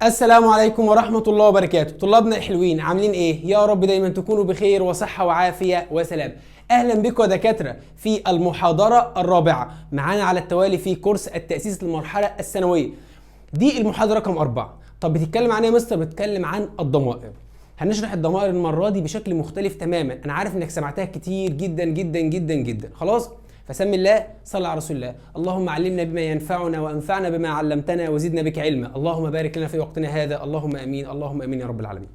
السلام عليكم ورحمة الله وبركاته. طلابنا الحلوين عاملين ايه؟ يا رب دايما تكونوا بخير وصحة وعافية وسلام. اهلا بكم يا دكاترة في المحاضرة الرابعة معانا على التوالي في كورس التأسيس للمرحلة الثانوية. دي المحاضرة رقم 4. طب بتتكلم عن ايه يا مستر؟ بتتكلم عن الضمائر. هنشرح الضمائر المرة دي بشكل مختلف تماما. انا عارف انك سمعتها كتير جدا جدا جدا جدا. خلاص؟ فسمي الله، صلى على رسول الله. اللهم علمنا بما ينفعنا وانفعنا بما علمتنا وزدنا بك علما. اللهم بارك لنا في وقتنا هذا. اللهم امين اللهم امين يا رب العالمين.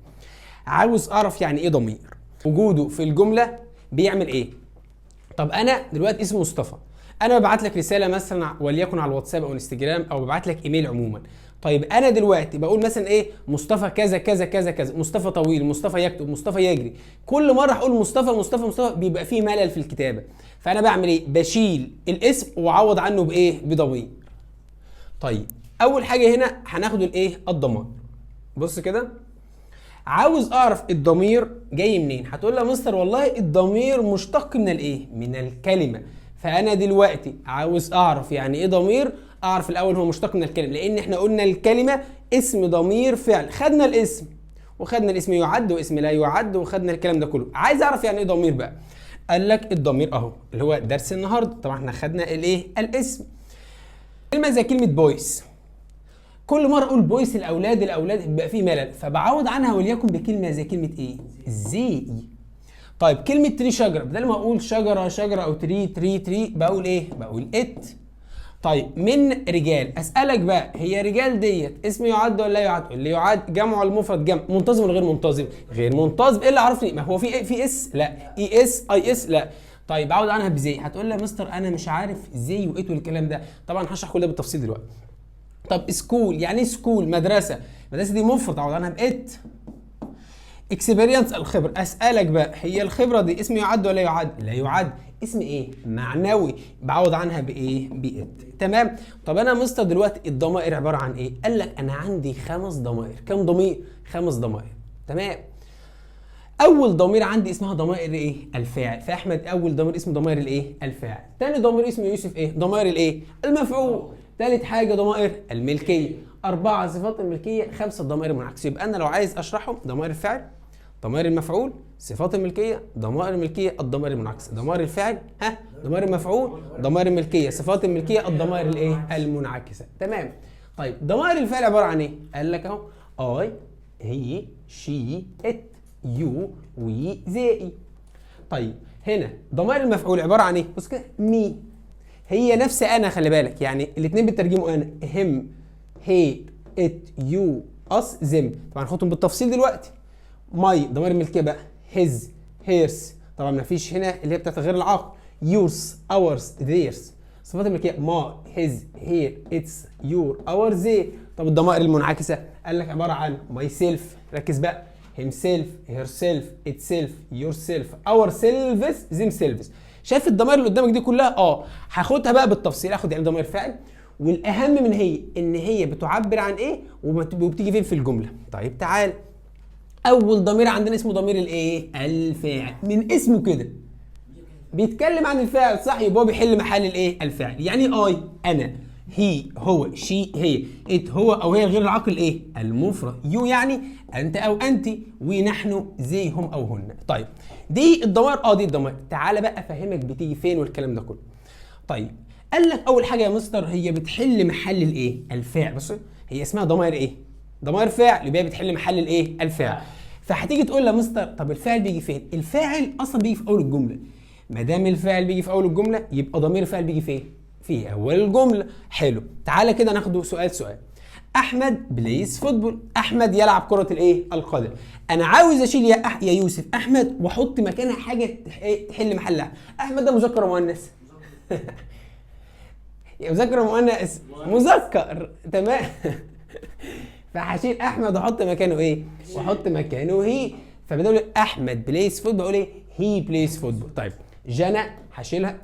عاوز اعرف يعني ايه ضمير، وجوده في الجمله بيعمل ايه. طب انا دلوقتي اسمي مصطفى، انا ببعت لك رساله مثلا وليكن على الواتساب او انستجرام او ببعت لك ايميل عموما. طيب انا دلوقتي بقول مثلا ايه؟ مصطفى كذا كذا كذا كذا، مصطفى طويل، مصطفى يكتب، مصطفى يجري. كل مره هقول مصطفى مصطفى مصطفى بيبقى فيه ملل في الكتابه. فانا بعمل ايه؟ بشيل الاسم واعوض عنه بايه؟ بضمير. طيب اول حاجه هنا هناخد الايه؟ الضمائر. بص كده، عاوز اعرف الضمير جاي منين. هتقول لي يا مستر والله الضمير مشتق من الايه؟ من الكلمه. فانا دلوقتي عاوز اعرف يعني ايه ضمير. اعرف الاول هو مشتق من الكلمه، لان احنا قلنا الكلمه اسم ضمير فعل. خدنا الاسم وخدنا الاسم يعد واسم لا يعد وخدنا الكلام ده كله. عايز اعرف يعني ايه ضمير بقى. قال لك الضمير اهو اللي هو درس النهارده. طبعا احنا خدنا الايه؟ الاسم. كلمه زي كلمه بويس، كل مره اقول بويس الاولاد الاولاد بيبقى فيه ملل، فبعوض عنها وليكن بكلمه زي كلمه ايه؟ زي. طيب كلمه تري شجره، بدل ما اقول شجره شجره او تري تري تري بقول ايه؟ بقول ات. طيب من رجال، اسالك بقى هي رجال ديت اسم يعد ولا لا يعد؟ اللي يعد جمع المفرد جمع، منتظم ولا غير منتظم؟ غير منتظم. ايه اللي عرفني؟ ما هو في إيه؟ في اس؟ لا. اي اس اي اس؟ لا. طيب بعوض عنها بزي. هتقول لي يا مستر انا مش عارف زي وات والكلام ده. طبعا هشرح كل ده بالتفصيل دلوقتي. طب سكول، يعني ايه سكول؟ مدرسه. المدرسه دي مفرد اعوض عنها بات. اكسبيرينس الخبره، اسالك بقى هي الخبره دي اسم يعد ولا يعد؟ لا يعد. اسم ايه؟ معنوي، بعوض عنها بايه؟ بات. تمام. طب انا مستر دلوقتي الضمائر عباره عن ايه؟ قال لك انا عندي 5 ضمائر. كم ضمير؟ 5 ضمائر. تمام. اول ضمير عندي اسمها ضمائر ايه؟ الفاعل. فاحمد اول ضمير اسمه ضمائر الايه؟ الفاعل. ثاني ضمير اسمه يوسف ايه؟ ضمائر الايه؟ المفعول. ثالث حاجه ضمائر الملكيه. 4 صفات الملكيه، 5 ضمائر منعكسه. يبقى انا لو عايز اشرحهم: ضمائر الفاعل، ضمائر المفعول، صفات الملكيه، ضمائر الملكيه، الضمائر المنعكسه. ضمائر الفاعل، ضمائر المفعول، ضمائر الملكيه، صفات الملكيه، الضمائر الايه؟ المنعكسه. تمام. طيب ضمائر الفاعل عباره عن ايه؟ قال لك اهو: اي، هي، شي، ات، يو، وي، زي. طيب هنا ضمائر المفعول عباره عن ايه؟ بص كده: مي، هي نفس انا، خلي بالك يعني الاثنين بترجموا انا. هم، هي، ات، يو، اس، زم. طبعا هناخدهم بالتفصيل دلوقتي. ماي ضمائر الملكيه بقى: هيز، هيرس. طبعا ما فيش هنا اللي هي بتاعت غير العاقل: يورز، اورز، ذيرز. صفات الملكيه: ما، هيز، هير، اتس، يور، اور، زي. طب الضمائر المنعكسه قال لك عباره عن ماي سيلف، ركز بقى: himself, herself, itself, yourself, ourselves, themselves. شايف الضمائر اللي قدامك دي كلها؟ هاخدها بقى بالتفصيل. اخد يعني ضمير فاعل، والاهم من هي ان هي بتعبر عن ايه وبتيجي فين في الجمله. طيب تعال، اول ضمير عندنا اسمه ضمير الايه؟ الفاعل. من اسمه كده بيتكلم عن الفاعل، صح؟ يبقى هو بيحل محل الايه؟ الفاعل. يعني اي انا، هي هو، شي هي، ات هو او هي غير العاقل ايه؟ المفرد. يو يعني انت او انت، ونحن زي هم او هن. طيب دي الضمائر. دي الضمائر. تعالى بقى افهمك بتيجي فين والكلام ده كله. طيب قال لك اول حاجه يا مستر هي بتحل محل الايه؟ الفاعل. بص هي اسمها ضمائر ايه؟ ضمائر فاعل، يبقى بتحل محل الايه؟ الفاعل. فهتيجي تقول لي يا مستر طب الفاعل بيجي فين؟ الفاعل اصلا بيجي في اول الجمله. ما دام الفاعل بيجي في اول الجمله يبقى ضمير الفاعل بيجي فين؟ في اول الجمله. حلو. تعالى كده ناخده سؤال سؤال. احمد بلايز فوتبول. احمد يلعب كره الايه؟ القدم. انا عاوز اشيل يا يوسف احمد واحط مكانها حاجه تحل محلها. احمد ده مذكر ولا مؤنث؟ مذكر ولا مؤنث؟ مذكر. تمام. فهشيل احمد واحط مكانه ايه؟ واحط مكانه هي. فبدل احمد بلايز فوتبول بقول ايه؟ هي بلايز فوتبول. طيب جنى هشيلها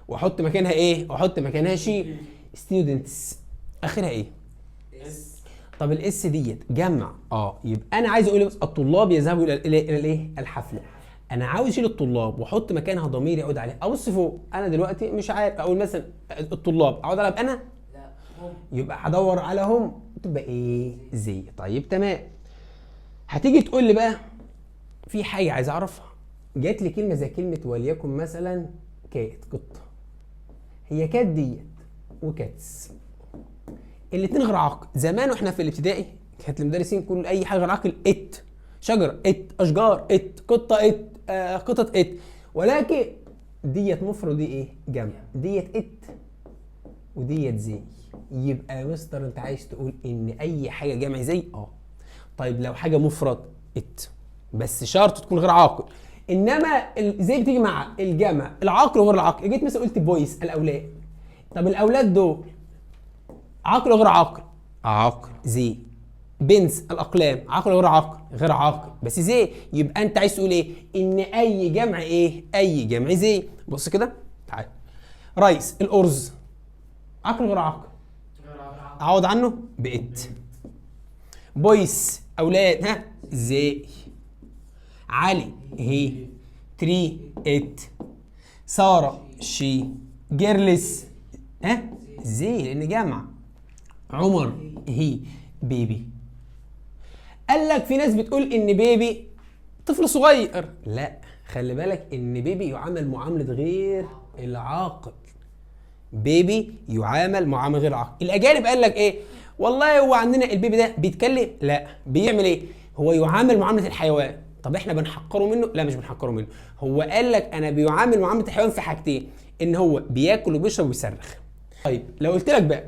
واحط مكانها ايه؟ واحط مكانها شي. ستودنتس اخرها ايه؟ اس. طب الاس ديت جمع. يبقى انا عايز اقول الطلاب يذهبوا الى الايه؟ الحفله. انا عاوز اشيل الطلاب واحط مكانها ضمير يعود عليه. ابص فوق، انا دلوقتي مش عارف اقول مثلا الطلاب اقعد العب انا؟ لا. يبقى هدور على هم تبقى ايه؟ زي. طيب تمام. هتيجي تقول لي بقى في حاجه عايز اعرفها. جات لي كلمه زي كلمه وليكن مثلا كات، قطه. هي كات ديت وكاتس الاثنين غير عاقل. زمان واحنا في الابتدائي كانت المدرسين كل اي حاجه غير عاقل ات، شجره ات، اشجار ات، قطه ات، قطط ات. ولكن ديت مفرد ودي ايه؟ جمع. ديت ات وديت زي. يبقى يا مستر انت عايز تقول ان اي حاجه جمع زي طيب لو حاجه مفرد ات بس شرط تكون غير عاقل. انما زي بتيجي مع الجمع العاقل وغير العاقل. جيت مثلا قلت بويس الاولاد. طب الاولاد دول عاقل وغير عاقل؟ عاقل زي. بنس الاقلام عاقل وغير عاقل؟ غير عاقل بس زي. يبقى انت عايز تقول ايه؟ ان اي جمع ايه؟ اي جمع زي. بص كده تعال. ريس الارز عاقل وغير عاقل؟ اعوض عنه بقت. بويس اولاد زي. علي هي. تري ات. ساره شي. جيرلس زي لان جمع. عمر هي. بيبي. قال لك في ناس بتقول ان بيبي طفل صغير. لا خلي بالك ان بيبي يعامل معامله غير العاقل. بيبي يعامل معامله غير العاقل. الاجانب قال لك ايه؟ والله هو عندنا البيبي ده بيتكلم؟ لا. بيعمل ايه؟ هو يعامل معامله الحيوان. طب احنا بنحقره منه؟ لا مش بنحقره منه. هو قال لك انا بيعامل معامله الحيوان في حاجتين، ان هو بياكل وبيشرب وبيصرخ. طيب لو قلت لك بقى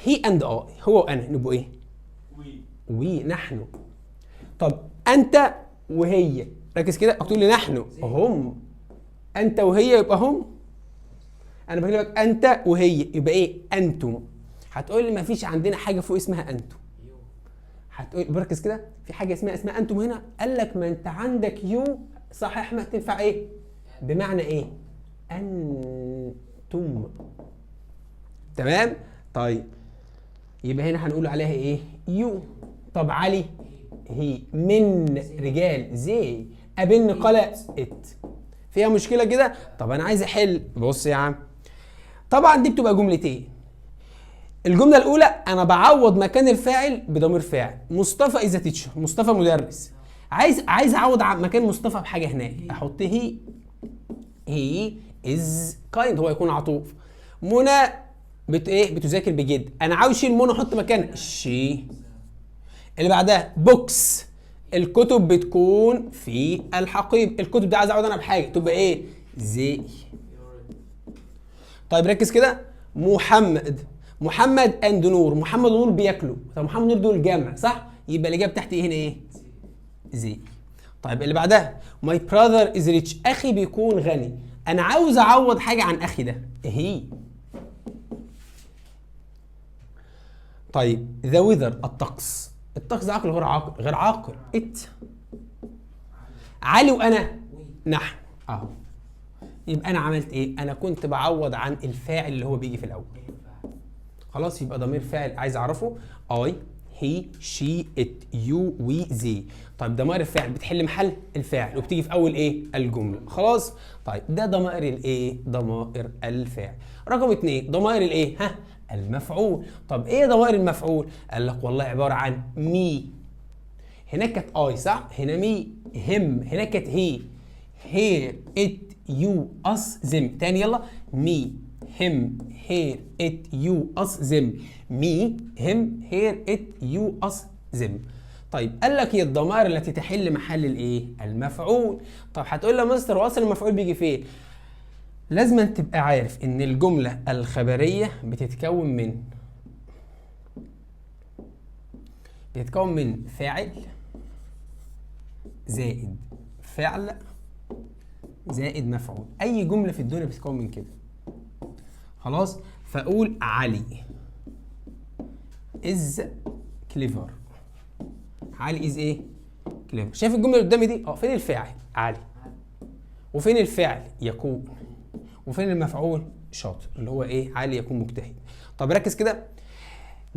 هي اند هو وانا نبقوا ايه؟ وي نحن. طب انت وهي، ركز كده، تقول لي نحن هم. انت وهي يبقى هم. انا بكلمك انت وهي يبقى ايه؟ انتم. هتقول لي ما فيش عندنا حاجه فوق اسمها انتم. هتقول بركز كده، في حاجه اسمها انتم هنا. قال لك ما انت عندك يو صح يا احمد، تنفع ايه؟ بمعنى ايه؟ انتم. تمام؟ طيب يبقى هنا هنقول عليها ايه؟ يو. طب علي هي. من رجال زي. ابن قلق ات. فيها مشكله كده؟ طب انا عايز احل. بص يا عم، طبعا دي بتبقى جملتين. الجمله الاولى انا بعوض مكان الفاعل بضمير فاعل. مصطفى از تيتشر، مصطفى مدرس. عايز اعوض مكان مصطفى بحاجه هناك، احط هي از كايند، هو يكون عطوف. منى بتذاكر بجد. انا عاوز اشيل منى احط مكانها شي. اللي بعدها بوكس، الكتب بتكون في الحقيبه. الكتب دي عايز اعوض انا بحاجه تبقى ايه؟ زي. طيب ركز كده. محمد اند نور. محمد ونور بياكلوا. طب محمد ونور دول جمع صح؟ يبقى الاجابه بتاعتي هنا ايه؟ زي. طيب اللي بعدها ماي براذر از ريتش، اخي بيكون غني. انا عاوز اعوض حاجه عن اخي ده هي. طيب ذا ويذر، الطقس. الطقس عاقل غير عاقل؟ غير عاقل ات. علي وانا نحن اهو. يبقى انا عملت ايه؟ انا كنت بعوض عن الفاعل اللي هو بيجي في الاول. خلاص يبقى ضمير فاعل عايز اعرفه اي هي شي ات يو وي زي. طيب ضمائر الفاعل بتحل محل الفاعل وبتيجي في اول ايه؟ الجمله. خلاص. طيب ده ضمائر الايه؟ ضمائر الفاعل. رقم 2 ضمائر الايه؟ المفعول. طب ايه ضمائر المفعول؟ قال لك والله عباره عن مي. هناك كانت اي صح؟ هنا مي. هم. هناك كانت هي. هير ات يو اس زم. تاني يلا. مي هم هير ات يو اس زم. مي هم هير ات يو اس زم. طيب قال لك هي الضمائر التي تحل محل الايه؟ المفعول. طب هتقول لي يا مستر واصل المفعول بيجي فين؟ لازم تبقى عارف ان الجمله الخبريه بتتكون من فاعل زائد فعل زائد مفعول. اي جمله في الدنيا بتتكون من كده. خلاص. فاقول علي از كليفر. علي از ايه؟ كليفر. شايف الجمله اللي قدامي دي؟ فين الفاعل؟ علي. وفين الفعل؟ يكون. وفين المفعول؟ شاطر، اللي هو ايه؟ علي يكون مجتهد. طب ركز كده.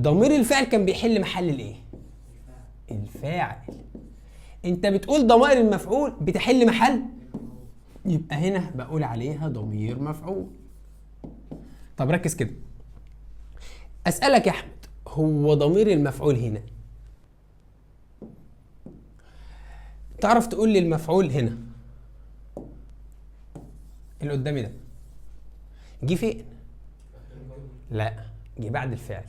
ضمير الفعل كان بيحل محل الايه؟ الفاعل. انت بتقول ضمائر المفعول بتحل محل، يبقى هنا بقول عليها ضمير مفعول. طب ركز كده. اسالك يا احمد، هو ضمير المفعول هنا تعرف تقول لي المفعول هنا اللي قدامي ده جه فين؟ لا، جه بعد الفعل.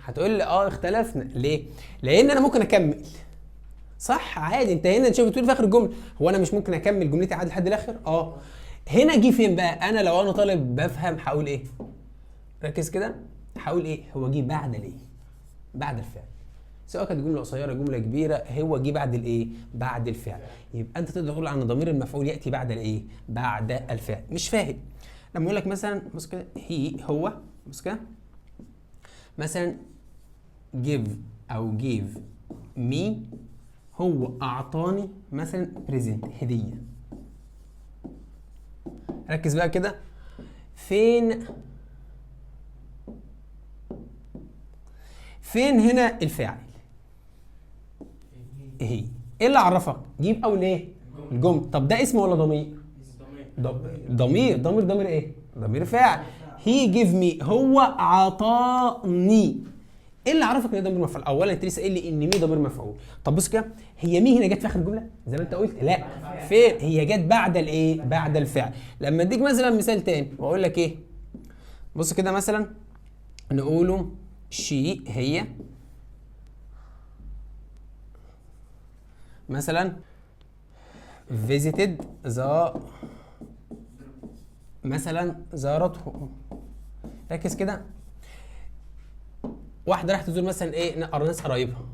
هتقول لي اختلفنا ليه؟ لان انا ممكن اكمل صح عادي. انت هنا شوف بتقول في اخر الجمله، هو انا مش ممكن اكمل جملتي عادي لحد الاخر؟ هنا جه فين بقى؟ انا لو انا طالب بفهم هقول ايه؟ ركز كده، هقول ايه؟ هو جه بعد الايه؟ بعد الفعل. سواء كانت جمله قصيره جمله كبيره، هو جه بعد الايه؟ بعد الفعل. يبقى انت تقدر تقول عن ضمير المفعول ياتي بعد الايه؟ بعد الفعل. مش فاهم لما اقول لك مثلا بص كده، هو بص كده مثلا give او give me، هو اعطاني مثلا بريزنت هديه. ركز بقى كده، فين هنا الفاعل؟ ايه اللي عرفك؟ جيب اول ايه؟ الجمله. طب ده اسم ولا ضمير؟ ضمير ايه؟ ضمير فاعل. هي جيف مي، هو عطاني. ايه اللي عرفك ان ده ضمير مفعول؟ اولا انت لسه قايل لي ان مي ضمير مفعول. طب بص كده، هي مي هنا جت في اخر الجمله زي ما انت قلت؟ لا، فين؟ هي جت بعد الايه؟ بعد الفعل. لما اديك مثلا مثال تاني واقول لك ايه، بص كده مثلا نقوله شي، هي مثلا visited مثلا زارته. ركز كده، واحده راح تزور مثلا ايه؟ ناس قرايبها.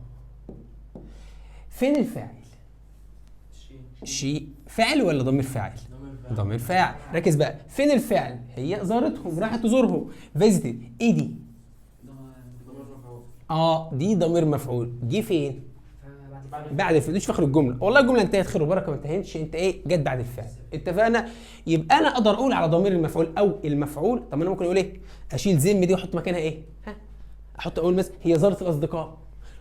فين الفاعل؟ شي فاعل ولا ضمير فاعل؟ ضمير فاعل. ركز بقى، فين الفعل؟ هي زارتهم، راحت تزورهم. visited، ايه دي؟ دي ضمير مفعول. جه فين؟ بعد الفعل. مش في اخر الجمله، والله الجمله انتهت خير وبركه، ما انتهتش، انت ايه؟ جت بعد الفعل. اتفقنا؟ يبقى انا اقدر اقول على ضمير المفعول او المفعول. طب انا ممكن اقول ايه؟ اشيل ذم دي واحط مكانها ايه؟ اقول مثلا هي زارت الاصدقاء،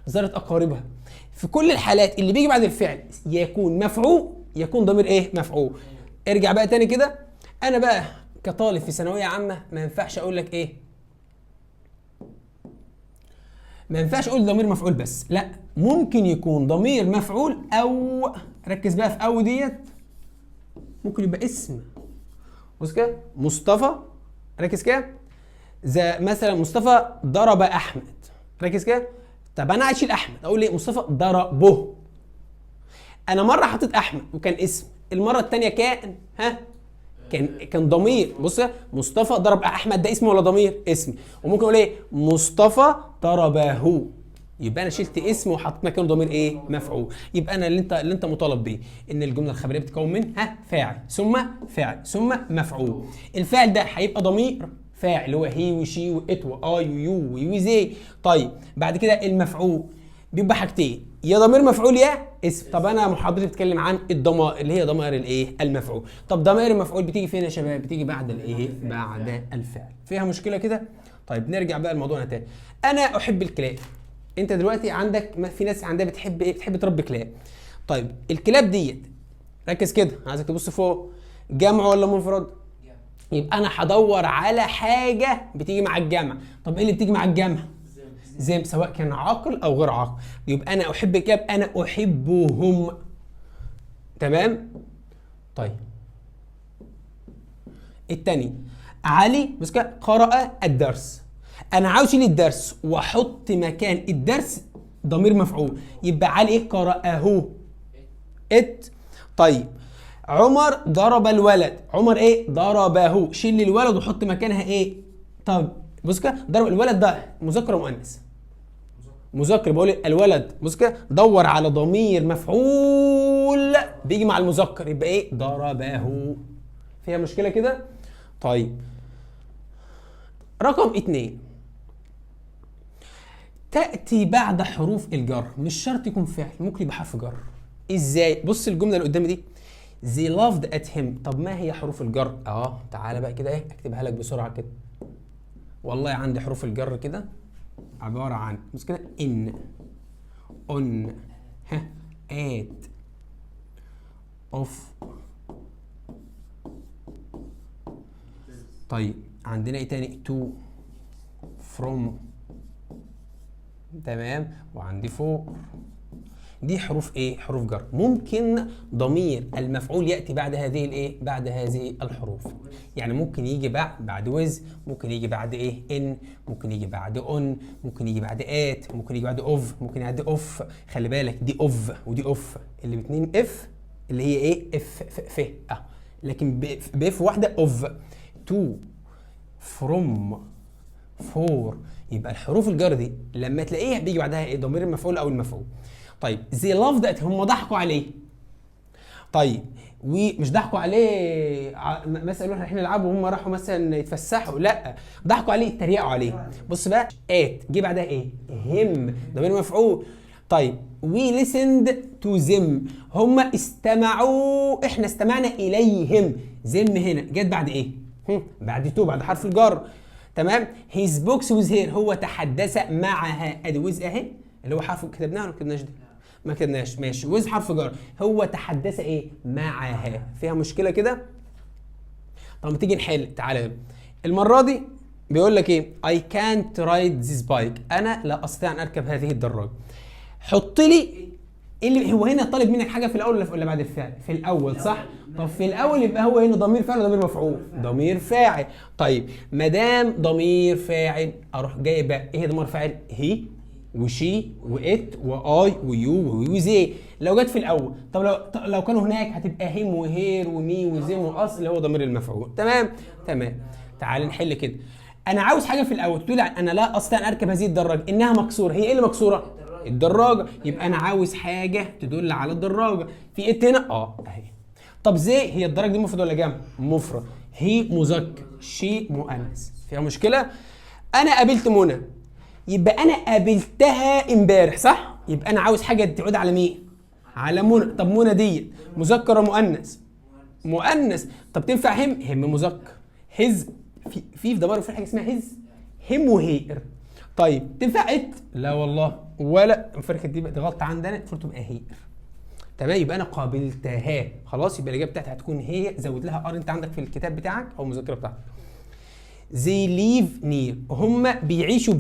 زارت اقاربها. في كل الحالات اللي بيجي بعد الفعل يكون مفعول، يكون ضمير ايه؟ مفعول. ارجع بقى تاني كده، انا بقى كطالب في ثانويه عامه ما ينفعش اقول لك ايه؟ ما ينفعش اقول ضمير مفعول بس، لا، ممكن يكون ضمير مفعول او، ركز بقى في او ديت، ممكن يبقى اسم. بص كده، مصطفى، ركز كده، زي مثلا مصطفى ضرب احمد. ركز كده. طب انا اشيل احمد اقول ايه؟ مصطفى ضربه. انا مره حطيت احمد وكان اسم، المره الثانيه كان كان ضمير. بص، مصطفى ضرب احمد، ده اسم ولا ضمير؟ اسم. وممكن اقول ايه؟ مصطفى ضربه. يبقى انا شلت اسم وحطيت مكانه ضمير ايه؟ مفعول. يبقى انا اللي انت مطالب بيه ان الجمله الخبريه بتتكون من فاعل ثم مفعول. الفاعل ده هيبقى ضمير فاعل اللي هو هي وشي وات واي ويو وزي. طيب بعد كده المفعول بيبقى حاجتين، يا ضمير مفعول يا اسم. طب انا محاضرتي بتتكلم عن الضمائر اللي هي ضمائر الايه؟ المفعول. طب ضمائر المفعول بتيجي فين يا شباب؟ بتيجي بعد الايه؟ بعد الفعل. فيها مشكله كده؟ طيب نرجع بقى لموضوعنا تاني. انا احب الكلاب. انت دلوقتي عندك في ناس عندها بتحب ايه؟ بتحب تربي كلاب. طيب الكلاب ديت، ركز كده، عايزك تبص فوق، جمع ولا مفرد؟ يبقى انا هدور على حاجه بتيجي مع الجمع. طب ايه اللي بتيجي مع الجمع؟ زي سواء كان عاقل او غير عاقل. يبقى انا احب الكلاب، انا احبهم. تمام؟ طيب التاني، علي بس كده قرأ الدرس. انا عاوز اشيل الدرس واحط مكان الدرس ضمير مفعول. يبقى علي ايه؟ قرأه. طيب عمر ضرب الولد. عمر ايه؟ ضربه. شيل الولد وحط مكانها ايه؟ طب بص كده، ضرب الولد ده مذكر ومؤنث؟ مذكر. بقول الولد. بص كده، دور على ضمير مفعول بيجي مع المذكر، يبقى ايه؟ ضربه. فيها مشكله كده؟ طيب رقم 2، تأتي بعد حروف الجر. مش شرط يكون فعل، ممكن يبقى حرف جر. ازاي؟ بص الجمله اللي قدامي دي، they loved at him. طب ما هي حروف الجر؟ تعالى بقى كده ايه، اكتبها لك بسرعه كده. والله عندي حروف الجر كده عباره عن، بص كده، ان، اون، ات، اوف. طيب عندنا ايه تاني؟ تو، from. تمام، وعندي فور. دي حروف ايه؟ حروف جر. ممكن ضمير المفعول ياتي بعد هذه الايه؟ بعد هذه الحروف. يعني ممكن يجي بعد ويز، ممكن يجي بعد ايه؟ ان، ممكن يجي بعد اون، ممكن يجي بعد ات، ممكن يجي بعد اوف، ممكن يجي بعد اوف. خلي بالك دي اوف ودي اوف، اللي باتنين اف اللي هي ايه؟ اف ف لكن باف واحده اوف. تو، فروم، فور. يبقى الحروف الجر دي لما تلاقيها بيجي بعدها ايه؟ ضمير المفعول او المفعول. طيب زي لاف ذات، هم ضحكوا عليه. طيب ومش ضحكوا عليه مثلا يقولوا احنا نلعبوا وهم راحوا مثلا يتفسحوا، لا، ضحكوا عليه، اتريقوا عليه. بص بقى، ات جه بعدها ايه؟ هم، ضمير مفعول. طيب وي listened to them، هم استمعوا، احنا استمعنا اليهم. them هنا جت بعد ايه؟ بعد تو، بعد حرف الجر. تمام. his books was here، هو تحدث معها. ادي ويز اهي اللي هو حرف، كتبناها ولا ما كتبناش دي؟ ما كتبناش، ماشي. ويز حرف جر، هو تحدث ايه؟ معها. فيها مشكله كده؟ طب ما تيجي نحل، تعالى. المره دي بيقول لك ايه؟ I can't ride this bike، انا لا استطيع ان اركب هذه الدراجه. حط لي اللي هو هنا طالب منك حاجه في الاول ولا بعد الفعل؟ في الاول، صح؟ طب في الاول يبقى هو هنا ضمير فاعل ولا ضمير مفعول؟ ضمير فاعل. طيب ما دام ضمير فاعل اروح جايب ايه ضمير فاعل؟ هي وشي وات واي ويو ويوزي لو جت في الاول. طب لو كانوا هناك هتبقى هيم وهير ومي وزيم واصل اللي هو ضمير المفعول. تمام؟ تمام. تعال نحل كده. انا عاوز حاجه في الاول تقول انا لا استطيع ان اركب هذه الدراجه، انها مكسوره. هي ايه اللي مكسوره؟ الدراجه. يبقى انا عاوز حاجه تدل على الدراجه. في ات هنا؟ اهي. طب زي هي الدراجه دي مفرد ولا جمع؟ مفرد. هي مذكر، شي مؤنث. فيها مشكله؟ انا قابلت منى، يبقى انا قابلتها امبارح، صح؟ يبقى انا عاوز حاجه تعود على مين؟ على منى. طب منى دي مذكر ولا مؤنث؟ مؤنث. طب تنفع هم مذكر. هز في ضمير في حاجه اسمها هز، هم وهير. طيب تنفع ات؟ لا والله، ولا الفرخه دي غلطه عندنا، المفروض تبقى هير. تمام. يبقى انا قابلتها. خلاص، يبقى الاجابه بتاعتي هتكون هي. زود لها ار انت عندك في الكتاب بتاعك او المذكره بتاعتك. they live near، هم بيعيشوا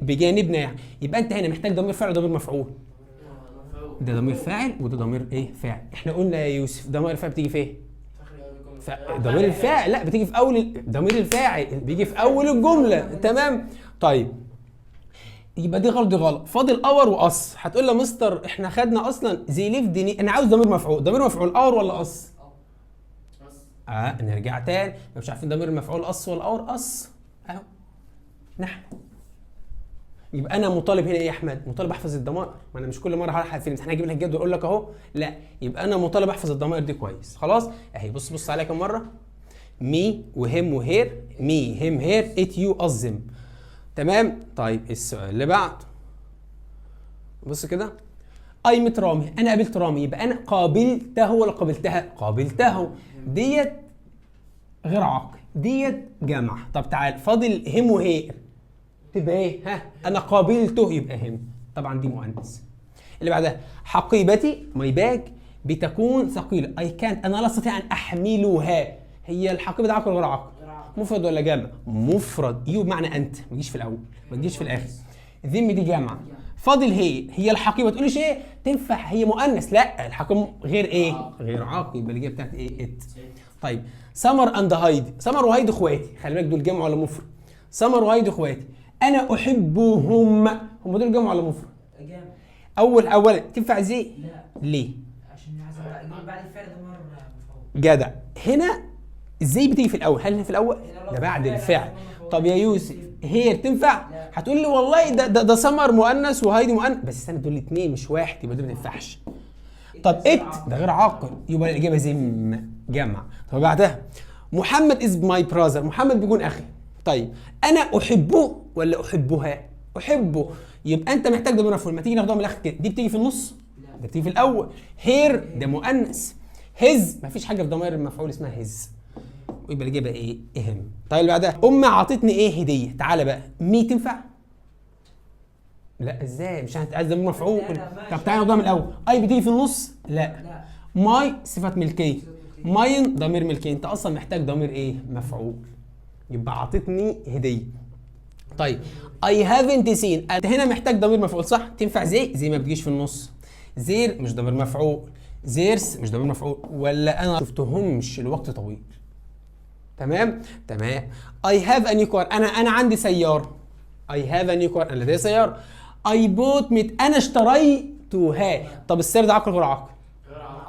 بجانبنا يعني. يبقى انت هنا محتاج ضمير فاعل وضمير مفعول. ده ضمير فاعل وده ضمير ايه؟ فاعل. احنا قلنا يا يوسف ضمير الفاعل بتيجي في ايه؟ ضمير الفاعل لا، بتيجي في اول. ضمير الفاعل بيجي في اول الجمله. تمام. طيب يبقى دي غلط، دي غلط. فاضل اور واص. هتقول لي مستر احنا خدنا اصلا زي ليف انا عاوز ضمير مفعول. ضمير مفعول اور ولا اص؟ نرجع تاني، مش عارفين ضمير المفعول اص ولا اور؟ اص اهو. نحن يبقى انا مطالب هنا ايه يا احمد؟ مطالب احفظ الضمائر. ما انا مش كل مره هروح في الامتحان اجيب لك الجدول اقول لك اهو، لا، يبقى انا مطالب احفظ الضمائر دي كويس. خلاص اهي، بص عليها كم مره. مي وهم وهير، مي هم هير ات يو ازم. تمام. طيب السؤال اللي بعده، بص كده. اي مت رامي، انا قابلت رامي. يبقى انا قابلته ولا قابلتها؟ قابلته. ديت غير عاقل، ديت جمع. طب تعال، فاضل هم وهير، تبقى ايه؟ انا قابلته، يبقى هم. طبعا دي مؤنث. اللي بعدها حقيبتي ماي باج بتكون ثقيله. اي كانت، انا لا استطيع ان احملها. هي الحقيبه ده عاقل ولا غير عاقل؟ مفرد ولا جمع؟ مفرد. يو بمعنى انت، ما تجيش في الاول ما تجيش في الاخر. ذم دي جمع. فاضل هي الحقيبه. تقوليش ايه؟ تنفع هي مؤنث؟ لا، الحقيبه غير ايه؟ غير عاقل. يبقى الاجابه بتاعت ايه؟ ات. طيب سمر اند هايدي. سمر وهايدي اخواتي، خلي بالك دول جمع ولا مفرد؟ سمر وهايدي اخواتي، انا احبهم. هم دول جمع ولا مفرد؟ جمع. اولا تنفع زي؟ لا. ليه؟ عشان عايز بعد الفعل ده مره مفعول. جدع. هنا ازاي بتيجي في الاول؟ هل هنا في الاول؟ ده بعد الفعل. طب يا يوسف هير تنفع؟ هتقول لي والله ده سمر مؤنث وهايدي مؤنث، بس استنى دول الاثنين مش واحد، يبقى ده ما ينفعش. طب ات ده غير عاقل، يبقى الاجابه زم جمع. طب بعدها محمد از ماي براذر، محمد بيكون اخي. طيب انا احبه ولا احبها؟ احبه. يبقى انت محتاج ضمير مفعول. ما تيجي ناخدها من الاخر كده، دي بتيجي في النص؟ ده بتيجي في الاول. هير ده مؤنث. هز مفيش حاجه في ضمير المفعول اسمها هز، ويبقى الاجابه ايه؟ اهم. طيب اللي بعدها امي عطتني ايه؟ هديه. تعالى بقى، مي تنفع؟ لا، ازاي؟ مش عايز ضمير مفعول. طب تعالى ناخدها من الاول. اي بتيجي في النص؟ لا. ماي صفه ملكيه، ماين ضمير ملكيه. انت اصلا محتاج ضمير ايه؟ مفعول. يبقى عطتني هديه. طيب I haven't seen، انت هنا محتاج ضمير مفعول صح؟ تنفع زي ما بتجيش في النص. زير مش ضمير مفعول، زيرس مش ضمير مفعول، ولا انا شفتهمش لوقت طويل. تمام؟ تمام. I have a new car، انا عندي سيارة. I have a new car، انا لدي سيارة. I bought انا اشتريتها. طب السير ده عقل غير عقل؟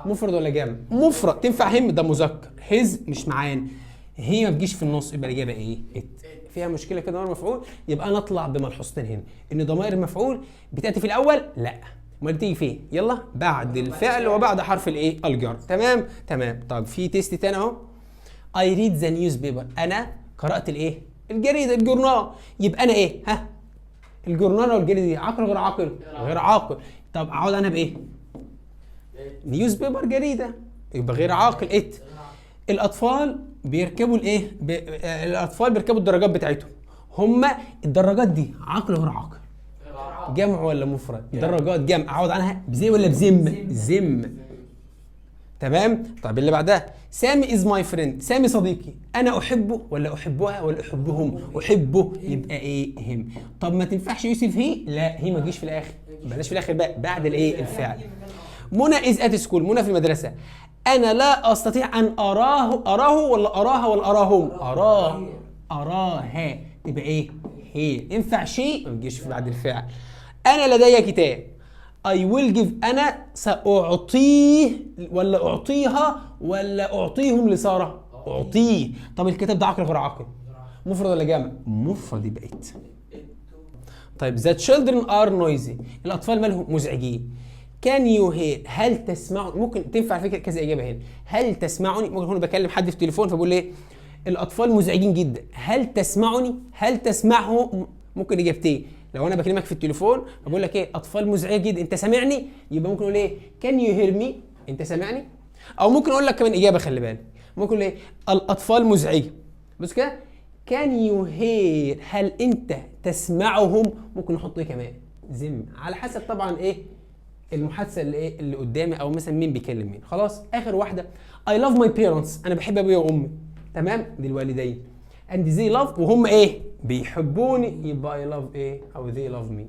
مفرد ولا جمع؟ مفرد. تنفع هم ده مذكر، هز مش معانا، هي ما بتجيش في النص، يبقى الاجابه ايه؟ ات. فيها مشكله كده ضمير مفعول، يبقى نطلع بملحوظتين هنا ان ضمائر المفعول بتاتي في الاول لا، امال بتيجي فين؟ يلا بعد الفعل وبعد حرف الايه؟ الجر. تمام؟ تمام. طب في تيست تاني اهو. I read the newspaper، انا قرات الايه؟ الجريده، الجورنال. يبقى انا ايه؟ ها؟ الجورنال والجريده دي عقل غير عاقل؟ غير عاقل. طب اقعد انا بايه؟ نيوز بيبر، جريده، يبقى غير عاقل. ات. الاطفال بيركبوا الايه؟ الاطفال بيركبوا الدراجات بتاعتهم. هما الدراجات دي عقل غير عاقل؟ جمع ولا مفرد؟ دراجات جمع. اعوض عنها بزي ولا بزم؟ زم. تمام. طب اللي بعدها سامي از ماي فريند، سامي صديقي. انا احبه ولا احبها ولا احبهم؟ احبه، يبقى ايه؟ هم. طب ما تنفعش يوسف هي؟ لا، هي ما تجيش في الاخر، بلاش في الاخر بقى، بعد الايه؟ الفعل. منى از ات سكول، منى في المدرسه. انا لا استطيع ان اراه ولا اراها ولا اراهم؟ اراها، تبقى ايه؟ هي. ينفع شيء ما تجيش بعد الفعل. انا لدي كتاب. I will give، انا ساعطيه ولا اعطيها ولا اعطيهم لساره؟ اعطيه. طب الكتاب ده عقل غير عاقل؟ مفرد ولا جمع؟ مفرد، يبقى ات. طيب the children are noisy، الاطفال مالهم؟ مزعجين. can you hear، هل تسمعني؟ ممكن تنفع فكره كذا اجابه هنا. هل تسمعني؟ ممكن اكون بكلم حد في التليفون فبقول ايه؟ الاطفال مزعجين جدا. هل تسمعني؟ هل تسمعه؟ ممكن اجابتين. لو انا بكلمك في التليفون بقول لك ايه؟ اطفال مزعجه جدا، انت سامعني؟ يبقى ممكن اقول ايه؟ can you hear me، انت سامعني؟ او ممكن اقول لك كمان اجابه، خلي بالك، ممكن اقول ايه؟ الاطفال مزعجه. بص كده، can you hear، هل انت تسمعهم؟ ممكن نحط ايه كمان؟ زم، على حسب طبعا ايه المحادثه اللي ايه اللي قدامي، او مثلا مين بيكلم مين. خلاص. اخر واحده I love my parents، انا بحب ابويا وامي. تمام؟ دي الوالدين. and they love، وهم ايه؟ بيحبوني، يبقى I love ايه؟ او they love me.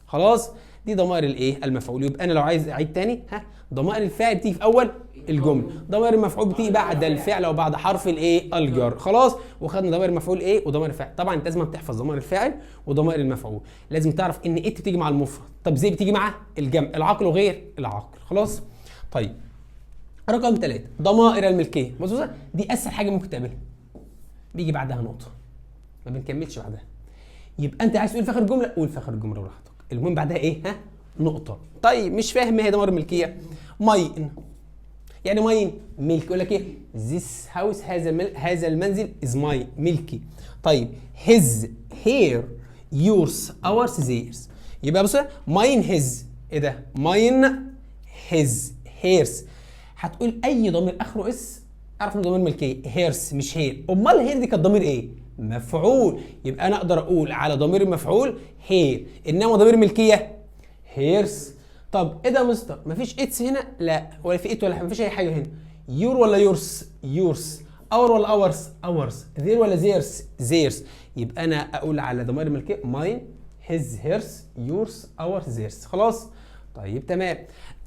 خلاص. دي ضمائر الايه؟ المفعول. يبقى انا لو عايز اعيد تاني، ها، ضمائر الفاعل بتيجي في اول الجمله، ضمائر المفعول بتيجي بعد الفعل وبعد حرف الايه؟ الجر. خلاص. وخدنا ضمائر المفعول ايه وضمائر الفاعل. طبعا انت لازم تحفظ ضمائر الفاعل وضمائر المفعول، لازم تعرف ان ات بتيجي مع المفرد. طب زي بتيجي مع الجمع، العقل وغير العقل. خلاص. طيب رقم 3 ضمائر الملكيه. بصوا دي اسهل حاجه ممكن تقابلها، بيجي بعدها نقطه، ما بنكملش بعدها. يبقى انت عايز تقول في اخر الجمله، قول في اخر الجمله براحتك، المهم بعدها ايه؟ ها، نقطه. طيب مش فاهم ايه هي ضمائر الملكيه؟ ماين، يعني ماين ملك، يقول لك ايه؟ this house، هذا المنزل is my، ملكي. طيب his، here، yours، ours، theirs. يبقى بص mine his، ايه ده؟ mine his hers. هتقول اي ضمير اخره اس اعرف انه ضمير ملكيه، هيرس مش هير. امال هير دي كانت ضمير ايه؟ مفعول. يبقى انا اقدر اقول على ضمير المفعول هير، انما ضمير ملكيه هيرس. طب ايه ده يا مستر؟ مفيش اتس هنا؟ لا، ولا في ات ولا مفيش اي حاجه هنا. يور ولا يورس؟ يورس. اور ولا اورز؟ اورز. ذير ولا زيرس؟ زيرس. يبقى انا اقول على ضمائر الملكيه ماين، هيز، هيرس، يورس، اور، زيرس. خلاص. طيب تمام.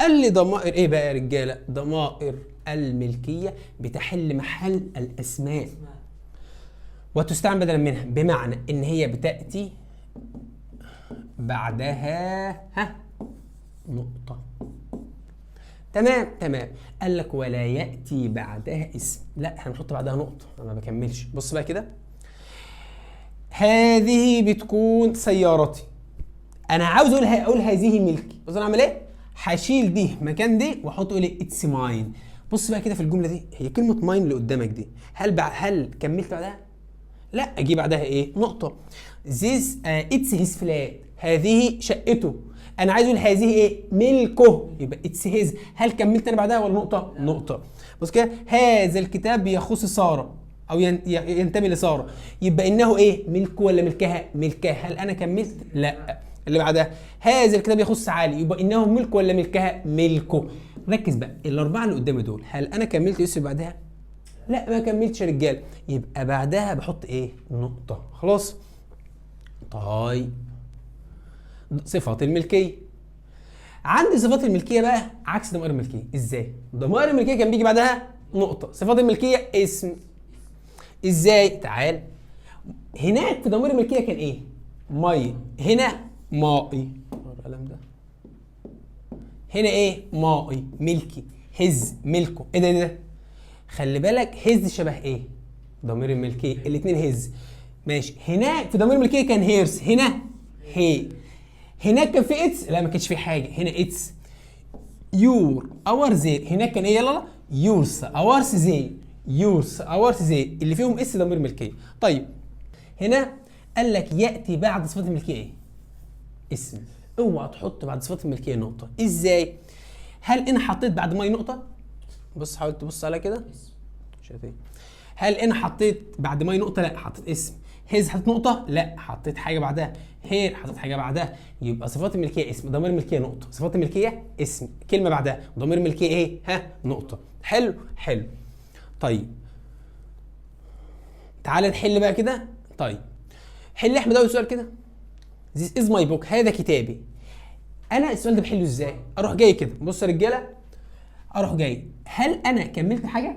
قال لي ضمائر ايه بقى يا رجاله؟ ضمائر الملكيه بتحل محل الاسماء وتستعمل بدلا منها، بمعنى ان هي بتاتي بعدها ها نقطه. تمام تمام. قال لك ولا ياتي بعدها اسم، لا احنا بنحط بعدها نقطه، انا ما بكملش. بص بقى كده، هذه بتكون سيارتي، انا عاوز اقول هذه ملكي. بص انا اعمل ايه؟ هشيل دي مكان دي واحط اقول اتس ماين. بص بقى كده في الجمله دي، هي كلمه ماين اللي قدامك دي هل كملت بعدها؟ لا، اجي بعدها ايه؟ نقطه. ذيس اتس هيز فلات، هذه شقته، انا عايز اقول هذه ايه؟ ملكه، يبقى اتس هيز. هل كملت انا بعدها ولا نقطه؟ نقطه. بص كده، هذا الكتاب يخص ساره او ينتمي لساره، يبقى انه ايه؟ ملكه ولا ملكها؟ ملكها. هل انا كملت؟ لا. اللي بعدها هذا الكتاب يخص علي، يبقى انه ملكه ولا ملكها؟ ملكه. ركز بقى، الاربعه اللي قدامي دول هل انا كملت يوسف بعدها؟ لا ما كملتش يا رجاله، يبقى بعدها بحط ايه؟ نقطه. خلاص. طيب صفات الملكيه. عندي صفات الملكيه بقى عكس ضمائر الملكيه. ازاي؟ ضمائر الملكيه كان بيجي بعدها نقطه، صفات الملكيه اسم. ازاي؟ تعال، هناك في ضمائر الملكيه كان ايه؟ مي، هنا مائي. القلم ده هنا ايه؟ مائي ملكي. هز ملكه. ايه ده؟ خلي بالك هز شبه ايه؟ ضمير الملكيه، الاثنين هز. ماشي. هناك في ضمير الملكيه كان هيرس، هنا هي. هناك كان في اتس، لا ما كانش في حاجه. هنا اتس يور اور زي. هناك كان ايه؟ يلا يورس اورس زي. يورس اورس زي اللي فيهم اس ضمير ملكيه. طيب هنا قال لك ياتي بعد صفات الملكيه ايه؟ اسم. اوعى تحط بعد صفات الملكيه نقطه. ازاي؟ هل انا حطيت بعد ماي نقطه؟ بص، حاول تبص عليها كده. شايف ايه؟ هل انا حطيت بعد ماي نقطه؟ لا، حطيت اسم. هيز حطيت نقطه؟ لا، حطيت حاجه بعدها. هير حطيت حاجه بعدها. يبقى صفات الملكيه اسم، ضمير الملكيه نقطه، صفات الملكيه اسم، كلمه بعدها، ضمير الملكيه ايه؟ نقطه. حلو حلو. طيب تعال نحل بقى كده. طيب حل يا احمد اول سؤال كده. This is my book. هذا كتابي. انا السؤال ده بحله ازاي؟ اروح جاي كده، بص يا رجاله، اروح جاي، هل انا كملت حاجه؟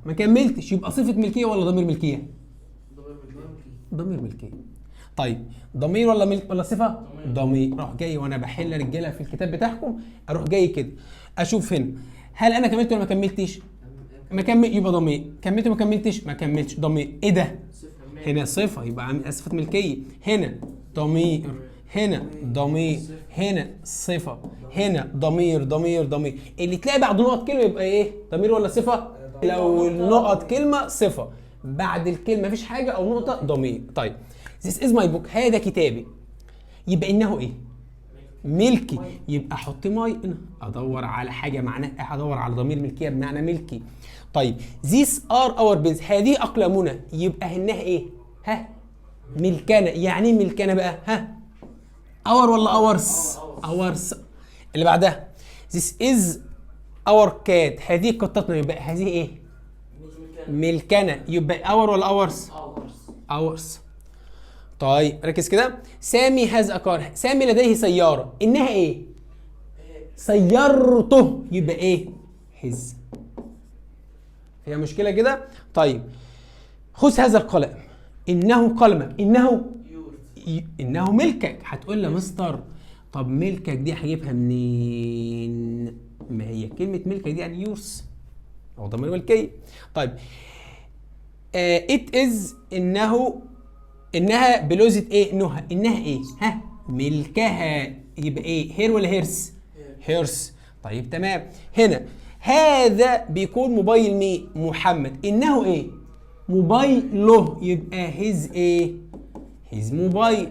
ما كملتش، يبقى صفه ملكيه ولا ضمير ملكيه؟ ضمير ملكيه. طيب ضمير ولا ملك ولا صفه؟ ضمير. اروح جاي وانا بحل يا رجاله في الكتاب بتاعكم، اروح جاي كده اشوف هنا هل انا كملت ولا ما كملتش؟ ما كمل، يبقى ضمير. كملت وما كملتش؟ ما كملتش، ضمير. ايه ده؟ هنا صفه، يبقى صفه ملكيه. هنا ضمير، هنا ضمير، هنا صفه، هنا ضمير ضمير ضمير. اللي تلاقي بعد نقط كلمه يبقى ايه؟ ضمير ولا صفه؟ لو النقط كلمه صفه، بعد الكلمه مفيش حاجه او نقطه ضمير. طيب This is my book. هذا كتابي. يبقى انه ايه؟ ملكي. يبقى احط ماي هنا، ادور على حاجه معناها، ادور على ضمير ملكيه بمعنى ملكي. طيب these are our pens. هذه اقلامنا. يبقى هنها ايه؟ ملكنا. يعني ايه ملكنا بقى؟ اور ولا اورس؟ اورس. اللي بعدها this is our cat. هذه قطتنا. يبقى هذه ايه؟ ملكنا. يبقى اور ولا اورس؟ اورس. طيب ركز كده. سامي هاز كار. سامي لديه سياره. انها ايه؟ سيارته. يبقى ايه؟ هز. فيها مشكله كده؟ طيب خذ هذا القلم. انه قلمك. انه ملكك. هتقول لي يا مستر طب ملكك دي هجيبها منين؟ ما هي كلمه ملكك دي يعني يورس او ضمير ملكيه. طيب it is انها بلوزة ايه؟ نهى. انها ايه؟ ملكها. يبقى ايه؟ هير ولا هيرس؟ هيرس. طيب تمام. هنا هذا بيكون موبايل مين؟ محمد. انه ايه؟ موبايله. يبقى هيز ايه؟ هيز موبايل.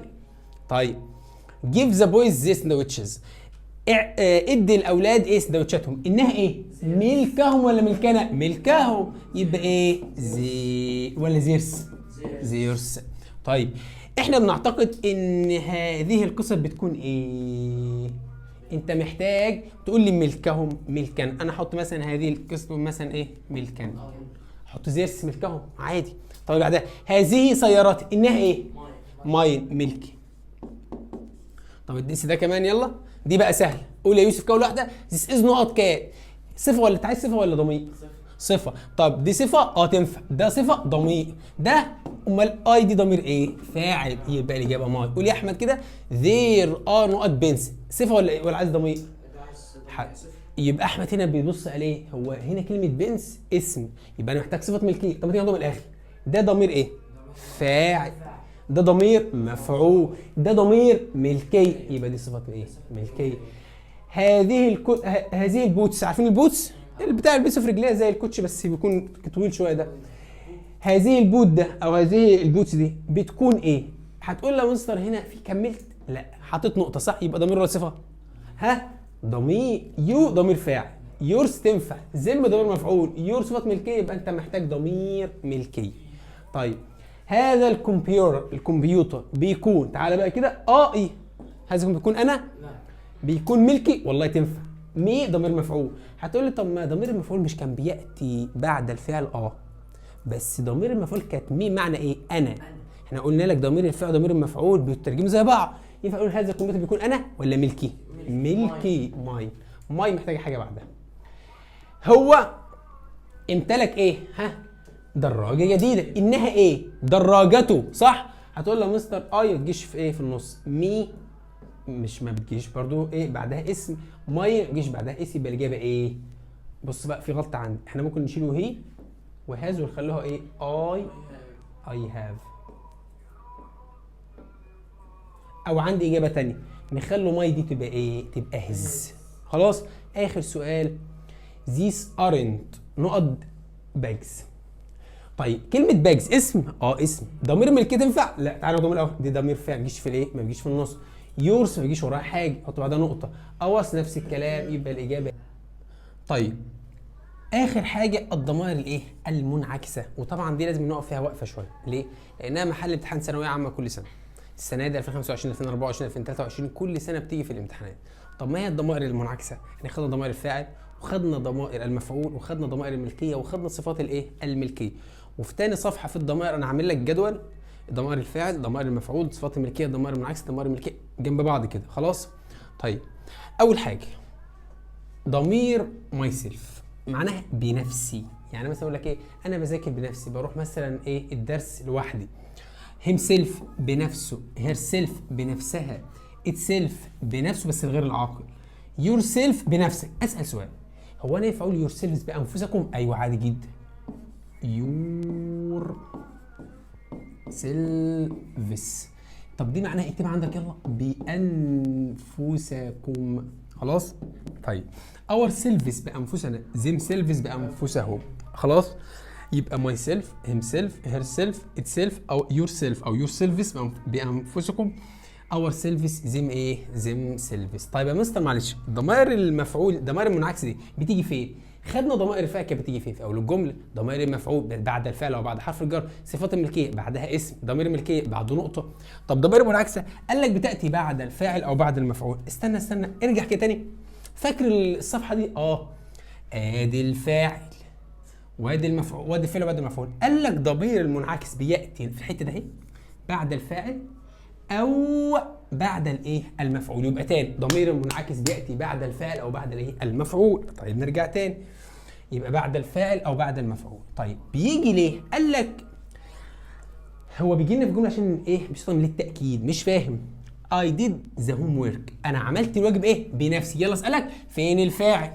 طيب give the boys this sandwiches. ادي الاولاد ايه؟ سندوتشاتهم. انها ايه؟ ملكهم ولا ملكنا؟ ملكهم. يبقى ايه؟ زي ولا زيرس؟ زيرس. طيب احنا بنعتقد ان هذه القصة بتكون ايه؟ انت محتاج تقول لي ملكهم ملكا. انا احط مثلا هذه القصة مثلا ايه؟ ملكا. احط زيرس ملكهم عادي. طيب بعدها هذه سيارات. انها ايه؟ ماين ملكي. طب الديس ده كمان يلا. دي بقى سهله. قول يا يوسف كول واحده. This is نقط كات. صفه ولا انت عايز صفه ولا ضمير؟ صفه. طب دي صفه تنفع. ده صفه ضمير. ده امال اي دي ضمير ايه؟ فاعل. يبقى الاجابه ماي. قول يا احمد كده. there are نقط بنس. صفه ولا عايز ضمير؟ يبقى احمد هنا بيبص عليه، هو هنا كلمه بنس اسم، يبقى انا محتاج صفه ملكيه. طب ما تيجي من الاخر. ده ضمير ايه؟ فاعل. ده ضمير مفعول. ده ضمير ملكي. يبقى دي صفه ايه؟ ملكيه. هذه البوتس. عارفين البوتس؟ بتاع البسه في رجليها زي الكوتش بس بيكون طويل شويه ده. هذه البوت ده او هذه البوتس دي بتكون ايه؟ هتقول لي يا مستر هنا في كملت؟ لا، حطيت نقطه صح. يبقى ضمير ولا صفه؟ ضمير. يو ضمير فاعل. يورس تنفع. زم ضمير مفعول. يور صفه ملكيه. يبقى انت محتاج ضمير ملكي. طيب هذا الكمبيوتر بيكون، تعالى بقى كده. ايه هذا بيكون انا؟ لا. بيكون ملكي. والله تنفع. مي ضمير مفعول. هتقول لي طب ما ضمير المفعول مش كان بياتي بعد الفعل؟ بس ضمير المفعول كانت مي معنى ايه؟ انا. احنا قلنا لك ضمير الفاعل وضمير المفعول بيترجموا زي بعض. ينفع اقول هذا الكمبيوتر بيكون انا ولا ملكي؟ ملكي. ماي. ماي محتاجه حاجه بعدها. هو امتلك ايه؟ ها؟ دراجه جديده. انها ايه؟ دراجته، صح؟ هتقول له يا مستر ما تجيش في ايه في النص. مي مش ما بتجيش برضو ايه بعدها اسم. ماي ما بتجيش بعدها اسم، يبقى الاجابه ايه؟ بص بقى في غلطه عندي، احنا ممكن نشيله هي وهاز ونخلوها ايه؟ اي هاف. او عندي اجابه ثانيه نخلوا ماي دي تبقى ايه؟ تبقى هز. خلاص. اخر سؤال. these aren't نقط bags. طيب كلمه باجز اسم؟ اسم. ضمير ملكيه تنفع؟ لا. تعالى نقول الاول دي ضمير فاعل، ما بيجيش في الايه؟ ما بيجيش في النص. يورس ما بيجيش وراها حاجه، حط بعدها نقطه. اورس نفس الكلام، يبقى الاجابه. طيب اخر حاجه الضمائر الايه؟ المنعكسه، وطبعا دي لازم نقف فيها وقفه شويه. ليه؟ لانها محل امتحان ثانويه عامه كل سنه. السنه دي 2025 2024 2023 كل سنه بتيجي في الامتحانات. طب ما هي الضمائر المنعكسه؟ احنا خدنا ضمائر الفاعل وخدنا ضمائر المفعول وخدنا ضمائر الملكيه وخدنا صفات الايه؟ الملكيه. وفي تاني صفحه في الضمائر انا عامل لك جدول ضمائر الفاعل، ضمائر المفعول، صفات الملكيه، ضمائر المنعكسه، ضمائر الملكيه جنب بعض كده. خلاص. طيب اول حاجه ضمير ماي سيلف معناها بنفسي. يعني مثلا اقول لك ايه؟ انا بذاكر بنفسي، بروح مثلا ايه الدرس لوحدي. هيم سيلف بنفسه، هير سيلف بنفسها، ات سيلف بنفسه بس الغير العاقل، يور سيلف بنفسك. اسال سؤال، هو انا ينفع اقول يور سيلفز بانفسكم؟ ايوه عادي جدا. يور سيلفز. طب دي معناها اكتبها عندك يلا، بانفسكم. خلاص. طيب اور سيلفز بانفسنا، زيم سيلفز بانفسهم. خلاص. يبقى ماي سيلف، هيم سيلف، هير سيلف، ات سيلف، او يور سيلف او يور سيلفز بانفسكم. اور سيلفز زيم ايه؟ زيم سيلفز. طيب يا مستر معلش، ضمائر المفعول ضمائر المنعكسه دي بتيجي فين؟ خدنا ضمائر الفاعل كانت بتيجي فين؟ في اول الجمله. ضمائر المفعول بعد الفعل او بعد حرف الجر. صفات الملكيه بعدها اسم. ضمير الملكيه بعده نقطه. طب ضمائر المنعكسه قال لك بتاتي بعد الفاعل او بعد المفعول. استنى ارجع كده تاني. فاكر الصفحه دي؟ ادي الفاعل وادي المفعول وادي الفعل وادي المفعول. قال لك ضمير المنعكس بياتي في الحته ده اهي بعد الفاعل او بعد الايه؟ المفعول. يبقى تاني ضمير المنعكس بياتي بعد الفاعل او بعد الايه؟ المفعول. طيب نرجع تاني، يبقى بعد الفاعل او بعد المفعول. طيب بيجي ليه؟ قال لك هو بيجي لنا في الجمله عشان ايه؟ بيستخدم للتاكيد. مش فاهم؟ I did the homework. انا عملت الواجب ايه؟ بنفسي. يلا اسالك فين الفاعل؟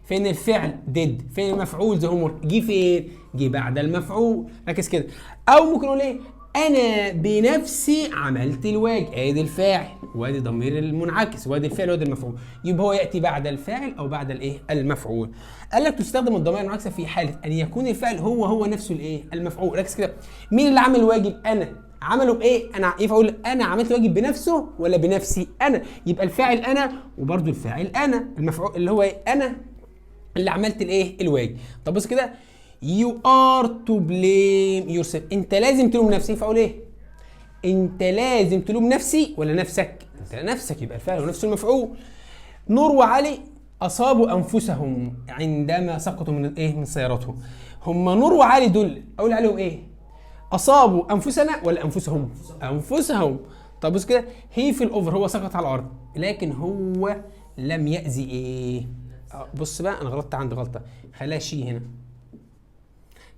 فين الفعل؟ did. فين المفعول؟ the homework. جه فين؟ جه بعد المفعول. ركز كده. او ممكن نقول ايه؟ انا بنفسي عملت الواجب. ادي الفاعل وادي ضمير المنعكس وادي الفعل وادي المفعول. يبقى هو ياتي بعد الفاعل او بعد الايه؟ المفعول. قال لك تستخدم الضمائر المنعكسه في حاله ان يكون الفاعل هو نفسه الايه؟ المفعول. ركز كده. مين اللي عمل الواجب؟ انا. عمله بايه؟ انا. ينفع اقول انا عملت الواجب بنفسه ولا بنفسي؟ انا. يبقى الفاعل انا وبرده الفاعل انا. المفعول اللي هو ايه؟ انا اللي عملت الايه؟ الواجب. طب بص كده. You are to blame yourself. انت لازم تلوم نفسك. فاقول ايه؟ انت لازم تلوم نفسي ولا نفسك؟ انت نفسك. يبقى الفاعل ونفسه المفعول. نور وعلي اصابوا انفسهم عندما سقطوا من الايه؟ من سيارتهم. هم نور وعلي دول اقول عليهم ايه؟ اصابوا انفسنا ولا انفسهم؟ انفسهم. طب بص كده. هي في الاوفر هو سقط على الارض لكن هو لم يأذي ايه؟ بص بقى انا غلطت، عندي غلطه، خليها شي هنا.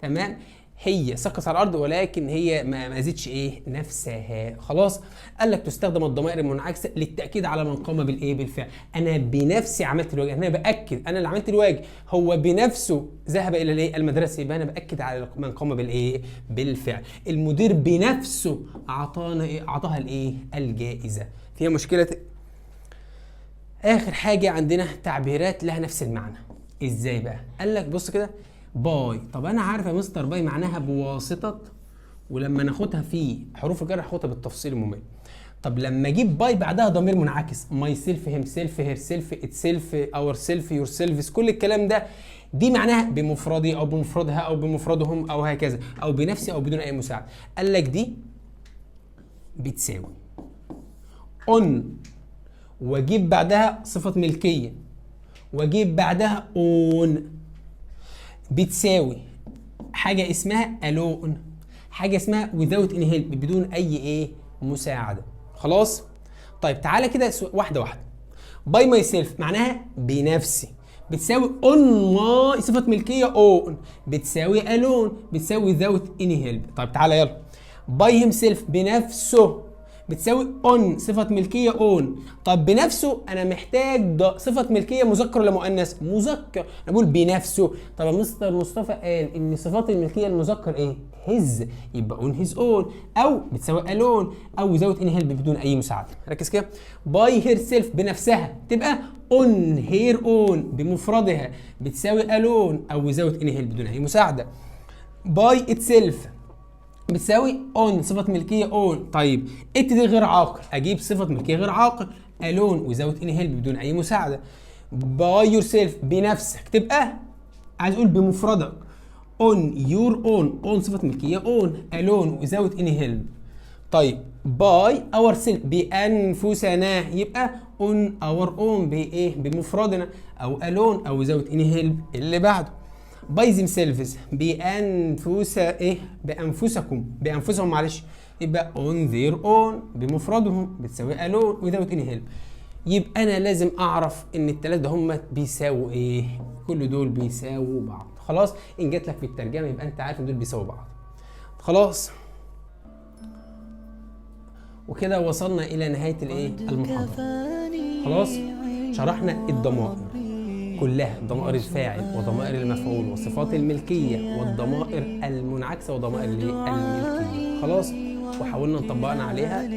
تمام. هي سقطت على الارض ولكن هي ما اذتش ايه؟ نفسها. خلاص. قال لك تستخدم الضمائر المنعكسه للتاكيد على من قام بالايه؟ بالفعل. انا بنفسي عملت الواجب، انا باكد انا اللي عملت الواجب. هو بنفسه ذهب الى الايه؟ المدرسه. يبقى انا باكد على من قام بالايه؟ بالفعل. المدير بنفسه اعطانا ايه؟ اعطاها الايه؟ الجائزه. فيها مشكله؟ اخر حاجه عندنا تعبيرات لها نفس المعنى. ازاي بقى؟ قال لك بص كده. باي. طب انا عارف يا مستر باي معناها بواسطه، ولما ناخدها في حروف الجر هاخدها بالتفصيل الممل. طب لما اجيب باي بعدها ضمير منعكس، ماي سيلف، هيم سيلف، هير سيلف، ات سيلف، اور سيلف، يور سيلفز، كل الكلام ده دي معناها بمفردي او بمفردها او بمفردهم او هكذا، او بنفسي او بدون اي مساعده. قال لك دي بتساوي اون واجيب بعدها صفه ملكيه واجيب بعدها اون، بتساوي حاجه اسمها الون، حاجه اسمها without any help، بدون اي ايه مساعده. خلاص. طيب تعالى كده واحده واحده. by myself معناها بنفسي، بتساوي on my صفه ملكيه on، بتساوي alone، بتساوي without any help. طيب تعالى يلا. by himself بنفسه، بتساوي on صفة ملكية on. طب بنفسه أنا محتاج صفة ملكية مذكر ولا مؤنث؟ مذكر، أنا بقول بنفسه. طب مستر مصطفى قال إن صفات الملكية المذكر إيه؟ his، يبقى on his own، أو بتساوي alone، أو without any help بدون أي مساعدة. ركز كده. by herself بنفسها تبقى on her own بمفردها، بتساوي alone أو without any help بدون أي مساعدة. by itself بتساوي on صفة ملكية on. طيب it دي غير عاقل، اجيب صفة ملكية غير عاقل alone without any help بدون اي مساعدة. by yourself بنفسك تبقى عايز اقول بمفردك on your own، on صفة ملكية on، alone without any help. طيب by ourselves بانفسنا يبقى on our own بايه؟ بمفردنا، او alone او without any help اللي بعده. by themselves بانفسهم معلش، يبقى on their own بمفردهم، بتساوي alone without any help. يبقى انا لازم اعرف ان الثلاثه هم بيساووا ايه؟ كل دول بيساووا بعض. خلاص، ان جات لك في الترجمه يبقى انت عارف ان دول بيساووا بعض. خلاص، وكده وصلنا الى نهايه الايه؟ المحاضره. خلاص، شرحنا الضمائر كلها، ضمائر الفاعل وضمائر المفعول وصفات الملكيه والضمائر المنعكسه وضمائر الملكيه. خلاص، وحاولنا نطبقنا عليها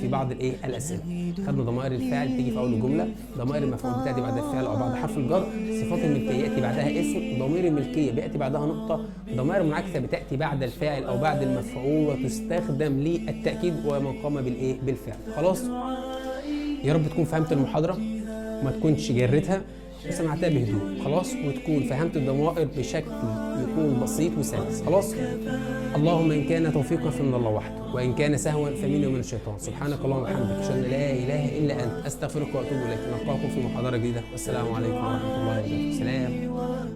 في بعض الايه؟ الاسئله. خدنا ضمائر الفاعل تيجي في اول الجمله، ضمائر المفعول بتاتي بعد الفعل او بعد حرف الجر، صفات الملكيه ياتي بعدها اسم، ضمير الملكيه بياتي بعدها نقطه، ضمائر المنعكسه بتاتي بعد الفاعل او بعد المفعول وتستخدم للتاكيد ومن قام بالايه؟ بالفعل. خلاص، يا رب تكون فهمت المحاضره وما تكونش جريتها وسمعتها بهدوء. خلاص، وتكون فهمت الضمائر بشكل يكون بسيط وسلس. خلاص، اللهم ان كان توفيقا فمن الله وحده، وان كان سهوا فمني ومن الشيطان. سبحانك اللهم وبحمدك، اشهد ان لا اله الا انت، استغفرك واتوب اليك. نلقاكم في محاضره جديده، والسلام عليكم ورحمه الله وبركاته. سلام.